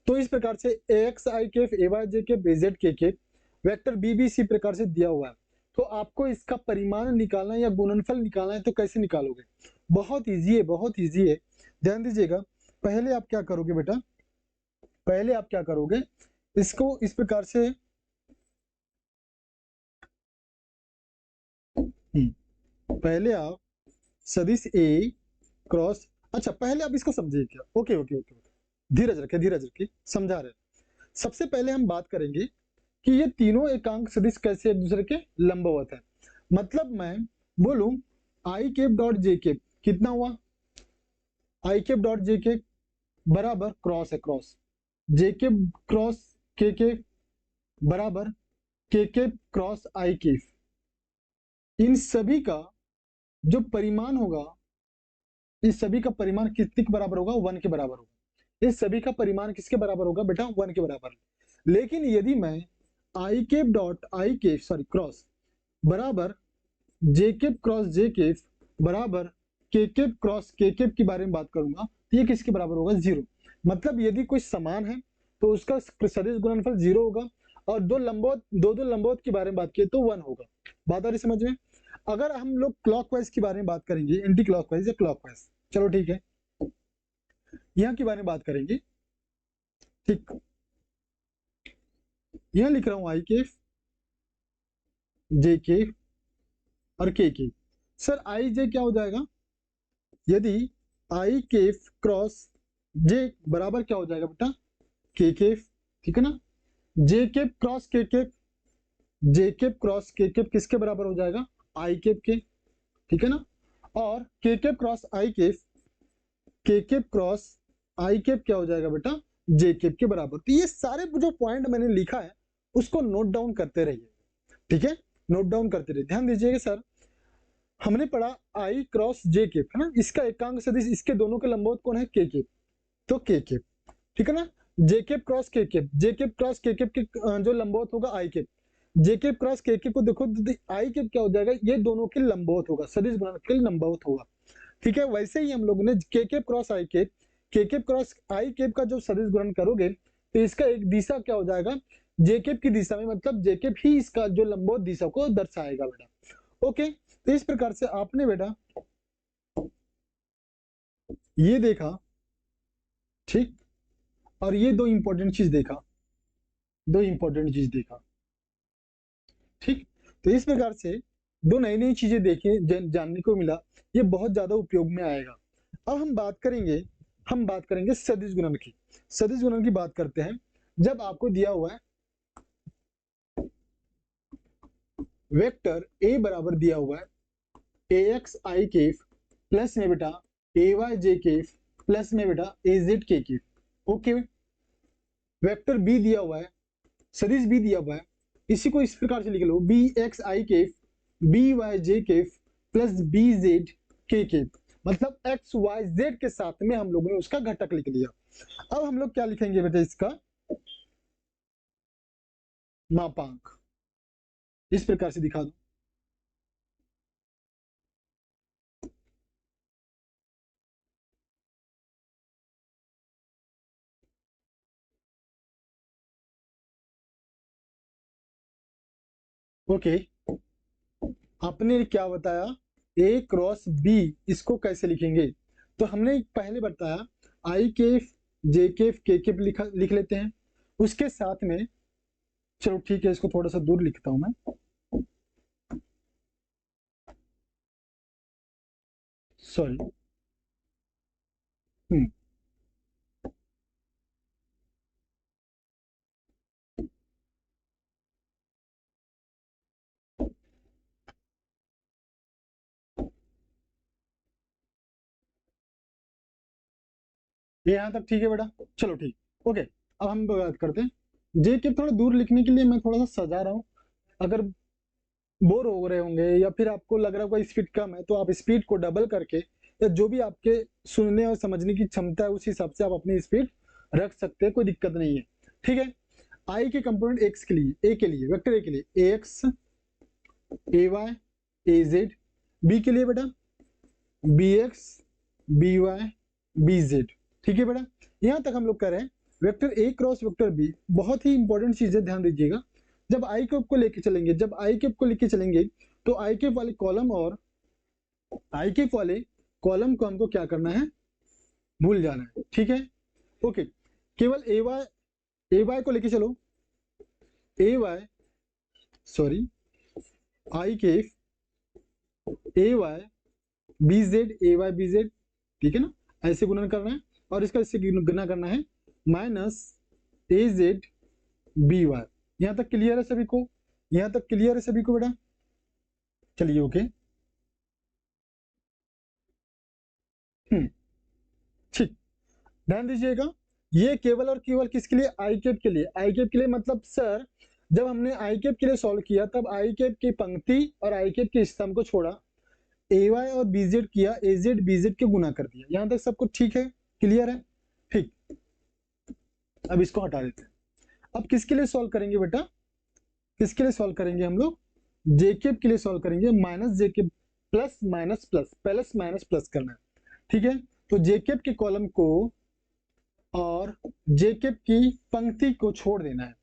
तो इस प्रकार से एक्स आई केफ ए वाई जे केफ ए जेड के केफ वेक्टर बी बी सी प्रकार से दिया हुआ है। तो आपको इसका परिमाण निकालना या गुणनफल निकालना है, तो कैसे निकालोगे, बहुत इजी है, बहुत इजी है। ध्यान दीजिएगा, पहले आप क्या करोगे बेटा, पहले आप क्या करोगे, इसको इस प्रकार से पहले आप सदिश ए क्रॉस, अच्छा पहले आप इसको समझिए क्या, ओके ओके ओके, धीरज रखे, धीरज रखे, समझा रहे। सबसे पहले हम बात करेंगे कि ये तीनों एकांक सदिश कैसे एक दूसरे के लंबवत है। मतलब मैं बोलूं आई केप डॉट जे केप कितना हुआ, आई केप डॉट जे केप बराबर क्रॉस है क्रॉस, जे केप क्रॉस के बराबर के केप क्रॉस आई केप। इन सभी का जो परिमाण होगा, इस सभी का परिमाण किसके बराबर होगा, 1 के बराबर होगा। इस सभी का परिमाण किसके बराबर होगा बेटा, 1 के बराबर। लेकिन यदि मैं I cap dot I cap sorry cross बराबर J cap cross J cap बराबर के केप क्रॉस के केप के बारे में बात करूंगा तो ये किसके बराबर होगा, 0। मतलब यदि कोई समान है तो उसका सदिश गुणनफल 0 होगा, और दो लंबवत के बारे में बात किए तो 1 होगा। बात आ रही समझ में। अगर हम लोग क्लॉकवाइज के बारे में बात करेंगे, एंटी क्लॉकवाइज या क्लॉकवाइज, चलो ठीक है, यहाँ के बारे में बात करेंगे। ठीक, यहाँ लिख रहा हूं आई केफ, जे केफ और के केफ। सर आई जे क्या हो जाएगा, यदि आई केफ क्रॉस जे बराबर क्या हो जाएगा बेटा, के केफ, ठीक है ना। जे केप क्रॉस के केप, जे केप क्रॉस के केप किसके बराबर हो जाएगा, आई केप के, ठीक है ना। और के केप क्रॉस आई केप, के केप क्रॉस आई केप क्या हो जाएगा बेटा, जे केप के बराबर। तो ये सारे जो पॉइंट मैंने लिखा है उसको नोट डाउन करते रहिए, ठीक है, नोट डाउन करते रहिए। ध्यान दीजिएगा सर, हमने पढ़ा आई क्रॉस जे केप, है ना, इसका एकांक सदिश, इसके दोनों के लंबवत कौन है, के केप, तो के केप, ठीक है ना। जे केप क्रॉस के केप, जे केप क्रॉस के केप के जो लंबवत होगा आई केप, जे केप क्रॉस के केप को देखो, आई केप क्या हो जाएगा, ये दोनों के लंबवत होगा, सदिश गुणनफल के लंबवत होगा, ठीक है। वैसे ही हम लोगों ने के केप क्रॉस आई केप, के केप क्रॉस आई केप का जो सदिश गुणन करोगे तो इसका एक दिशा क्या हो जाएगा, जे केप की दिशा में, मतलब जे केप ही इसका जो लंबवत दिशा को दर्शाएगा बेटा। ओके, तो इस प्रकार से आपने बेटा ये देखा, ठीक, और ये दो इंपॉर्टेंट चीज देखा, दो इंपॉर्टेंट चीज देखा, ठीक। तो इस प्रकार से दो नई नई चीजें देखे, जानने को मिला, ये बहुत ज्यादा उपयोग में आएगा। अब हम बात करेंगे सदिश गुणन की। सदिश गुणन की बात करते हैं। जब आपको दिया हुआ है वेक्टर ए बराबर दिया हुआ है ax i केफ प्लस में बेटा ay j केफ प्लस में बेटा az k cap, okay. Vector B दिया हुआ है, सदिश बी दिया हुआ है, इसी को इस प्रकार से लिख लो, bx i cap by j cap plus bz k cap, मतलब x y z के साथ में हम लोगों ने उसका घटक लिख लिया। अब हम लोग क्या लिखेंगे बेटा, इसका मापांक, इस प्रकार से दिखा दो। ओके, आपने क्या बताया, ए क्रॉस बी, इसको कैसे लिखेंगे, तो हमने पहले बताया आई केफ जे केफ के केफ लिख लेते हैं, उसके साथ में, चलो ठीक है, इसको थोड़ा सा दूर लिखता हूं मैं, सॉरी, ये यहां तक ठीक है बेटा, चलो ठीक, ओके। अब हम बात करते हैं जे केफ, थोड़ा दूर लिखने के लिए मैं थोड़ा सा सजा रहा हूँ। अगर बोर हो रहे होंगे या फिर आपको लग रहा होगा स्पीड कम है, तो आप स्पीड को डबल करके, या जो भी आपके सुनने और समझने की क्षमता है उस हिसाब से आप अपनी स्पीड रख सकते हैं, कोई दिक्कत नहीं है, ठीक है। आई के कंपोनेंट एक्स के लिए, ए के लिए, वेक्टर ए के लिए A X A Y A Z, B के लिए बेटा B X B Y B Z, ठीक है बेटा। यहां तक हम लोग कह रहे हैं vector A cross vector B, बहुत ही इंपॉर्टेंट चीज है, ध्यान दीजिएगा। जब आई केप को लेके चलेंगे, जब आई केप को लेके चलेंगे तो आई केप वाले कॉलम और आई केप वाले कॉलम को हमको क्या करना है, भूल जाना है, ठीक है, ओके। केवल ए वाई को लेके चलो, A Y, sorry, I cap A Y B Z, A Y B Z, ठीक है ना, ऐसे गुणन करना है, और इसका इससे गुना करना है माइनस ए जेड बी वाई। यहां तक क्लियर है सभी को, यहां तक क्लियर है सभी को बेटा, चलिए ओके, ठीक। ध्यान दीजिएगा, ये केवल और केवल किसके लिए, आई कैप के लिए। आई कैप के लिए मतलब सर, जब हमने आई कैप के लिए सॉल्व किया तब आई कैप की पंक्ति और आई कैप के स्तंभ को छोड़ा, ए वाई और बीजेड किया, एजेड बीजेड के गुना कर दिया। यहां तक सब कुछ ठीक है, क्लियर है, ठीक। अब इसको हटा देते हैं। अब किसके लिए सॉल्व करेंगे बेटा, किसके लिए सॉल्व करेंगे हम लोग, जेकेप के लिए सॉल्व करेंगे, minus जेकेप plus minus plus, plus minus plus करना है, ठीक है। तो जेकेब के कॉलम को और जेकेब की पंक्ति को छोड़ देना है।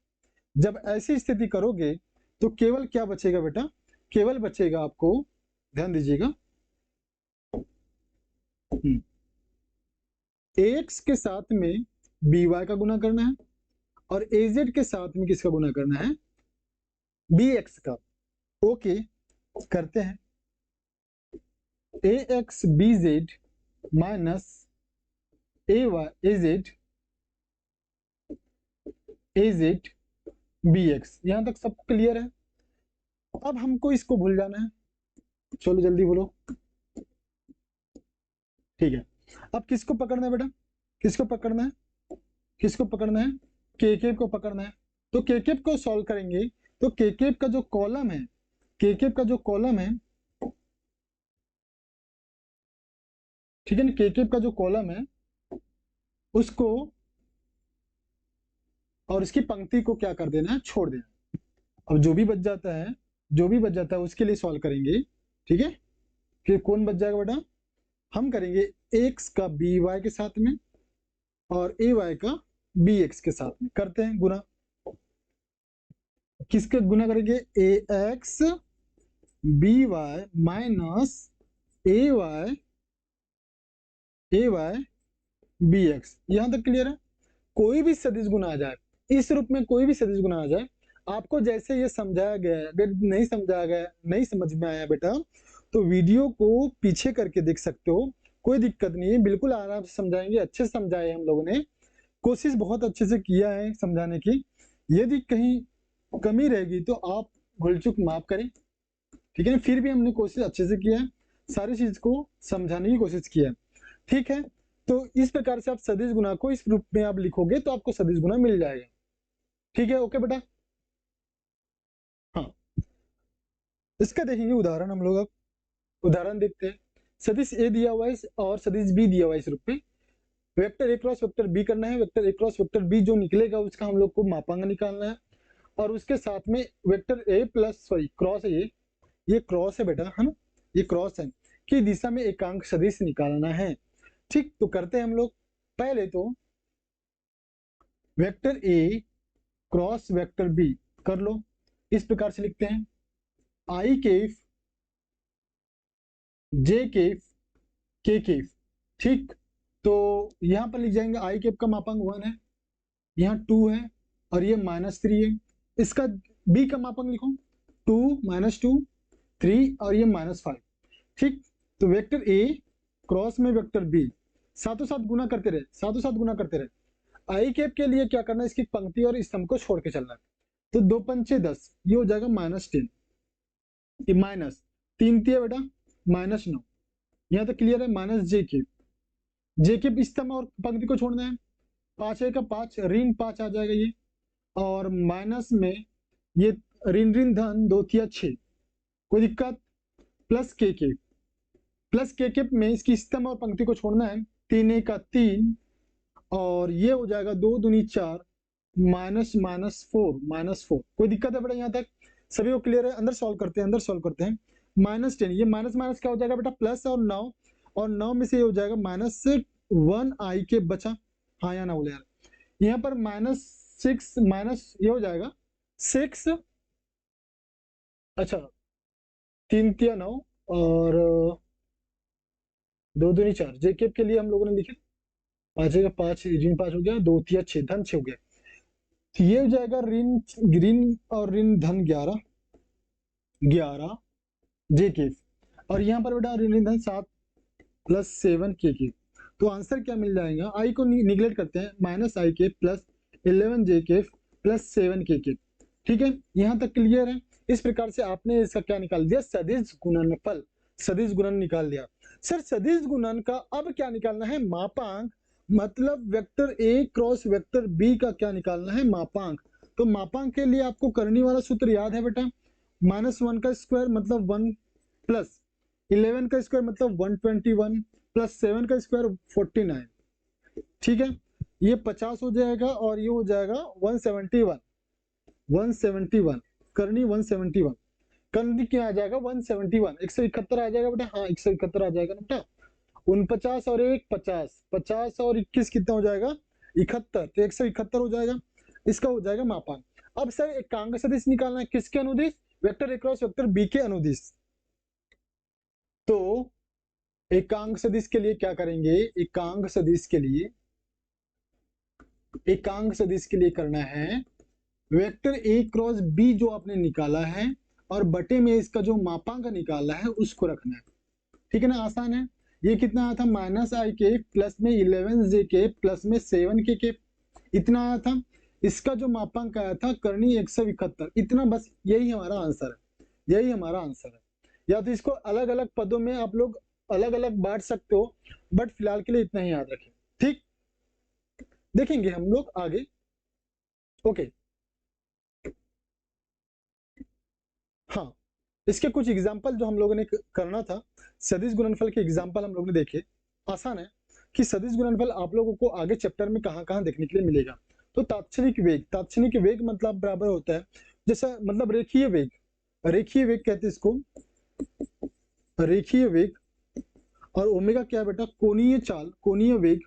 जब ऐसी स्थिति करोगे तो केवल क्या बचेगा बेटा, केवल बचेगा आपको, ध्यान दीजिएगा, एक्स के साथ में बी वाई का गुना करना है और एजेड के साथ में किसका गुना करना है, बी एक्स का। ओके, करते हैं। A X B Z minus A Y A Z A Z B X, यहां तक सब क्लियर है। अब हमको इसको भूल जाना है, चलो जल्दी बोलो, ठीक है। अब किसको पकड़ना है बेटा, किसको पकड़ना है, किसको पकड़ना है, केकेब को पकड़ना है। तो केकेब को सॉल्व करेंगे तो केकेब का जो कॉलम है, केकेब का जो कॉलम है, ठीक है ना, केकेब का जो कॉलम है उसको और इसकी पंक्ति को क्या कर देना है, छोड़ देना। अब जो भी बच जाता है, जो भी बच जाता है उसके लिए सॉल्व करेंगे, ठीक है। फिर कौन बच जाएगा बेटा, हम करेंगे एक्स का बी वाई के साथ में और ए वाई का बी एक्स के साथ में, करते हैं गुना। किसके गुना करेंगे, ए X B Y minus A Y B X, यहां तक क्लियर है। कोई भी सदिश गुना आ जाए, इस रूप में कोई भी सदिश गुना आ जाए, आपको जैसे ये समझाया गया है, अगर नहीं समझाया गया, नहीं समझ में आया बेटा, तो वीडियो को पीछे करके देख सकते हो, कोई दिक्कत नहीं है, बिल्कुल आराम से समझाएंगे। अच्छे से समझाए हम लोगों ने, कोशिश बहुत अच्छे से किया है समझाने की। यदि कहीं कमी रहेगी तो आप भूल चूक माफ करें, ठीक है ना। फिर भी हमने कोशिश अच्छे से किया है, सारी चीज को समझाने की कोशिश किया है, ठीक है। तो इस प्रकार से आप सदिश गुना को इस रूप में आप लिखोगे तो आपको सदिश गुना मिल जाएगा, ठीक है। ओके बेटा, हाँ, इसका देखेंगे उदाहरण हम लोग। अब उदाहरण देखते हैं। सदिश ए दिया हुआ है और सदिश बी दिया हुआ है इस रूप में। Vector A cross vector B करना है, vector A cross vector B जो निकलेगा उसका हम लोग को मापांक निकालना है, और उसके साथ में वेक्टर ए प्लस सॉरी क्रॉस है, ये क्रॉस है बेटा, है ना, ये क्रॉस है, कि दिशा में एकांक सदिश निकालना है, ठीक। तो करते हैं हम लोग। पहले तो vector A cross vector B कर लो, इस प्रकार से लिखते हैं, आई केफ जे केफ के केफ, ठीक। तो यहां पर लिख जाएंगे आई केफ का मापांक 1 है, यहाँ 2 है और ये -3 है। इसका बी का मापांक लिखो, 2 -2 3 और ये -5, ठीक। तो वेक्टर ए क्रॉस में वेक्टर बी साथों साथ गुना करते रहे, साथों साथ गुना करते रहे। आई कैप के लिए क्या करना है, इसकी पंक्ति और स्तंभ को छोड़ के चलना है। तो 2 पंचे 10, ये हो जाएगा -10, ये माइनस 3 तिया बेटा -9, यहाँ तक क्लियर है। माइनस जे के स्तंभ और पंक्ति को छोड़ना है, 5 का 5 ऋण 5 आ जाएगा ये, और माइनस में ये ऋण ऋण धन 2 तिया 6, कोई दिक्कत, प्लस के में इसकी स्तंभ और पंक्ति को छोड़ना है, 3 का 3 और ये हो जाएगा 2 दूनी 4 -4, कोई दिक्कत है बेटा, यहाँ तक सभी को क्लियर है। अंदर सॉल्व करते हैं, अंदर सॉल्व करते हैं। -10, ये माइनस माइनस क्या हो जाएगा बेटा, प्लस और 9 में से ये हो जाएगा -1 आई के बचा, हाँ या ना बोले यार, यहाँ पर -6 माइनस ये हो जाएगा 6, अच्छा 3 तिया 9 और 2 दूनी 4, जेकेब के लिए हम लोगों ने लिखे 5 का 5 ऋण 5 हो गया, 2 तिया 6 धन 6 हो गया, तो ये हो जाएगा ऋण और ऋण धन 11 जेकेब, और यहाँ पर बेटा ऋण धन 7 + 7 के। तो आंसर क्या मिल जाएगा, आई को निगलेक्ट करते हैं, -i के प्लस 11 जे के प्लस 7 के, ठीक है। यहाँ तक क्लियर है। इस प्रकार से आपने इसका क्या निकाल दिया, सदिश गुणनफल, सदिश गुणन निकाल दिया। सर सदिश गुणन का अब क्या निकालना है, मापांक, मतलब vector A cross vector B का क्या निकालना है, मापांक। तो मापांक के लिए आपको करनी वाला सूत्र याद है बेटा, -1 का स्क्वायर मतलब 1 प्लस 11 का स्क्वायर मतलब 121 प्लस 7 का स्क्वायर 49, ठीक है। ये 50 हो जाएगा और ये हो जाएगा 171 करनी 171, कर्ण क्या आ जाएगा 171, 171 आ जाएगा बेटा, हाँ 171 आ जाएगा ना बेटा। 49 और 1 50, 50 और 21 कितना हो जाएगा 71, तो 171 हो जाएगा, इसका हो जाएगा मापांक। अब सर एकांक सदिश निकालना है, किसके अनुदिश, vector A cross vector B के अनुदिश। तो एकांक सदिश के लिए क्या करेंगे, एकांक सदिश के लिए, एकांक सदिश के लिए करना है वेक्टर ए क्रॉस बी जो आपने निकाला है और बटे में इसका जो मापांक निकाला है उसको रखना है, ठीक है ना, आसान है। ये कितना आया था माइनस आई के प्लस में 11 जे के प्लस में 7 के इतना आया था। इसका जो मापांक आया था करनी 171, इतना, बस यही हमारा आंसर है, यही हमारा आंसर है। या तो इसको अलग अलग पदों में आप लोग अलग अलग बांट सकते हो, बट फिलहाल के लिए इतना ही याद रखें, ठीक। देखेंगे हम लोग आगे, ओके। हाँ, इसके कुछ एग्जाम्पल जो हम लोगों ने करना था, सदिश गुणनफल के एग्जाम्पल हम लोग ने देखे। आसान है कि सदिश गुणनफल आप लोगों को आगे चैप्टर में कहाँ कहाँ देखने के लिए मिलेगा। तो तात्क्षणिक वेग, तात्क्षणिक वेग मतलब बराबर होता है, जैसा मतलब रेखीय वेग, रेखीय वेग कहते हैं इसको, रेखीय वेग। और ओमेगा क्या है बेटा, कोणीय चाल, कोणीय वेग,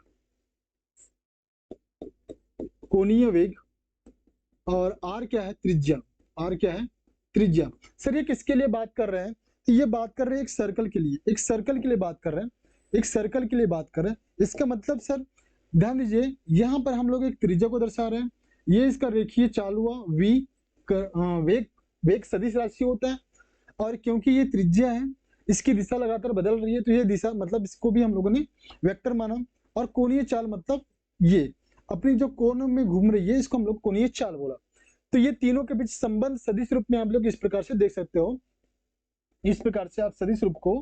कोणीय वेग। और आर क्या है, त्रिज्या, आर क्या है, त्रिज्या। सर ये किसके लिए बात कर रहे हैं, तो ये बात कर रहे हैं एक सर्कल के लिए, एक सर्कल के लिए बात कर रहे हैं, एक सर्कल के लिए बात कर रहे हैं। इसका मतलब सर ध्यान दीजिए, यहाँ पर हम लोग एक त्रिज्या को दर्शा रहे हैं, ये इसका रेखीय चाल हुआ v, वेग, वेग सदिश राशि होता है। और क्योंकि ये त्रिज्या है, इसकी दिशा लगातार बदल रही है, तो ये दिशा मतलब इसको भी हम लोगों ने वेक्टर माना। और कोणीय चाल मतलब ये अपनी जो कोण में घूम रही है, इसको हम लोग कोणीय चाल बोला। तो ये तीनों के बीच संबंध सदिश रूप में आप लोग इस प्रकार से देख सकते हो, इस प्रकार से आप सदिश रूप को,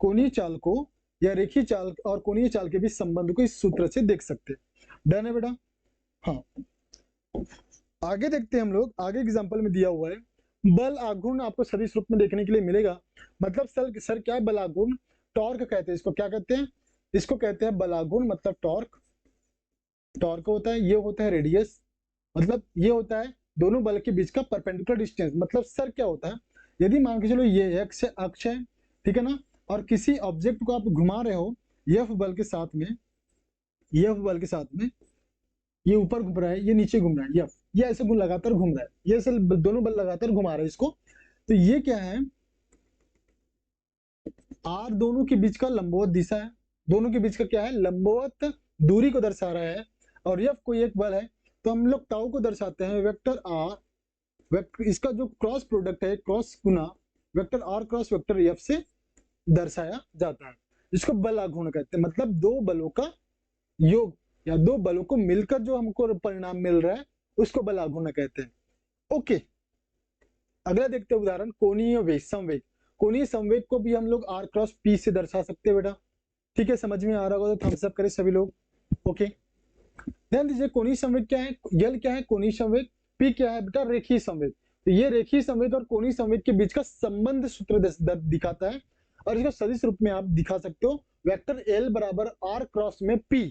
कोणीय चाल को या रेखीय चाल और कोणीय चाल के बीच संबंध को इस सूत्र से देख सकते हैं। डन है बेटा, हाँ। आगे देखते हैं हम लोग, आगे एग्जांपल में दिया हुआ है बल आघूर्ण आपको सदिश रूप में देखने के लिए मिलेगा। मतलब सर क्या है बल आघूर्ण, टॉर्क कहते हैं इसको, क्या कहते हैं, इसको कहते हैं बल आघूर्ण, मतलब टॉर्क, टॉर्क होता है, ये होता है रेडियस, मतलब ये होता है दोनों बल के बीच का परपेंडिकुलर डिस्टेंस। मतलब सर क्या होता है, यदि मान के चलो ये एक्स अक्ष है, ठीक है ना, और किसी ऑब्जेक्ट को आप घुमा रहे हो एफ बल के साथ में, एफ बल के साथ में, ये ऊपर घूम रहा है, ये नीचे घूम रहा है, ये ऐसे लगातार घूम रहा है, ये ऐसे दोनों बल लगातार घुमा रहे हैं इसको। तो ये क्या है, आर दोनों के बीच का लंबवत दिशा है, दोनों के बीच का क्या है, लंबवत दूरी को दर्शा रहा है। और एफ कोई एक बल है, तो हम लोग टाउ को दर्शाते हैं वेक्टर आर, वेक्टर इसका जो क्रॉस प्रोडक्ट है, क्रॉस गुना vector R cross vector F से दर्शाया जाता है। इसको बल आघूर्ण कहते हैं, मतलब दो बलों का योग या दो बलों को मिलकर जो हमको परिणाम मिल रहा है उसको बल आघूर्ण कहते हैं। ओके, अगला देखते हैं उदाहरण कोणीय वेग, संवेग। कोणीय संवेग को भी हम लोग आर क्रॉस पी से दर्शा सकते हैं बेटा, ठीक है, समझ में आ रहा होगा तो थम्स अप करें सभी लोग। ओके, ध्यान दीजिए कोणीय संवेग क्या है, यल क्या है कोणीय संवेग, पी क्या है बेटा रेखीय संवेग। तो ये रेखीय संवेग और कोणीय संवेग के बीच का संबंध सूत्र दिखाता है, और इसको सदिश रूप में आप दिखा सकते हो वेक्टर एल बराबर आर क्रॉस में पी,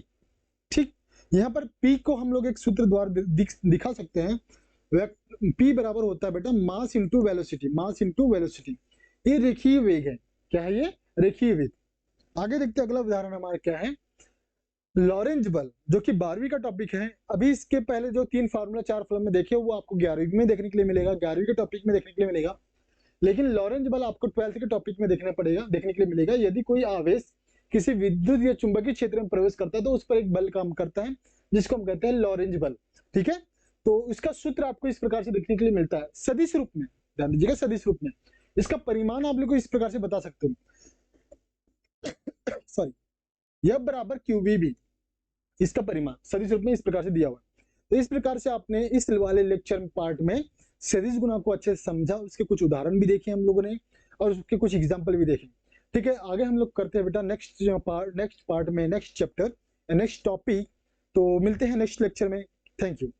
ठीक। यहाँ पर पी को हम लोग एक सूत्र द्वारा दिखा सकते हैं, पी बराबर होता है बेटा mass into velocity, mass into velocity. ये रेखीय वेग है, क्या है ये, रेखीय वेग। आगे देखते हैं अगला उदाहरण हमारा क्या है, लॉरेंज बल, जो कि 12वीं का टॉपिक है। अभी इसके पहले जो 3 फार्मूला 4 फॉर्मूला देखे वो आपको 11वीं में देखने के लिए मिलेगा, 11वीं के टॉपिक में देखने के लिए मिलेगा। लेकिन लॉरेंज बल आपको 12th के टॉपिक में देखना पड़ेगा, देखने के लिए मिलेगा। यदि कोई आवेश किसी विद्युत या चुंबकीय क्षेत्र में प्रवेश करता है तो उस पर एक बल काम करता है, जिसको हम कहते हैं लॉरेंज बल, ठीक है। तो इसका सूत्र आपको इस प्रकार से देखने के लिए मिलता है सदिश रूप में, ध्यान दीजिएगा सदिश रूप में। इसका परिमाण आप लोग को इस प्रकार से बता सकते हो, सॉरी, F बराबर QVB, इसका परिमाण सदिश रूप में इस प्रकार से दिया हुआ है। तो इस प्रकार से आपने इस वाले लेक्चर पार्ट में सदिश गुणा को अच्छे से समझा, उसके कुछ उदाहरण भी देखे हम लोगों ने और उसके कुछ एग्जाम्पल भी देखे, ठीक है। आगे हम लोग करते हैं बेटा नेक्स्ट पार्ट में, नेक्स्ट चैप्टर, नेक्स्ट टॉपिक। तो मिलते हैं नेक्स्ट लेक्चर में, थैंक यू।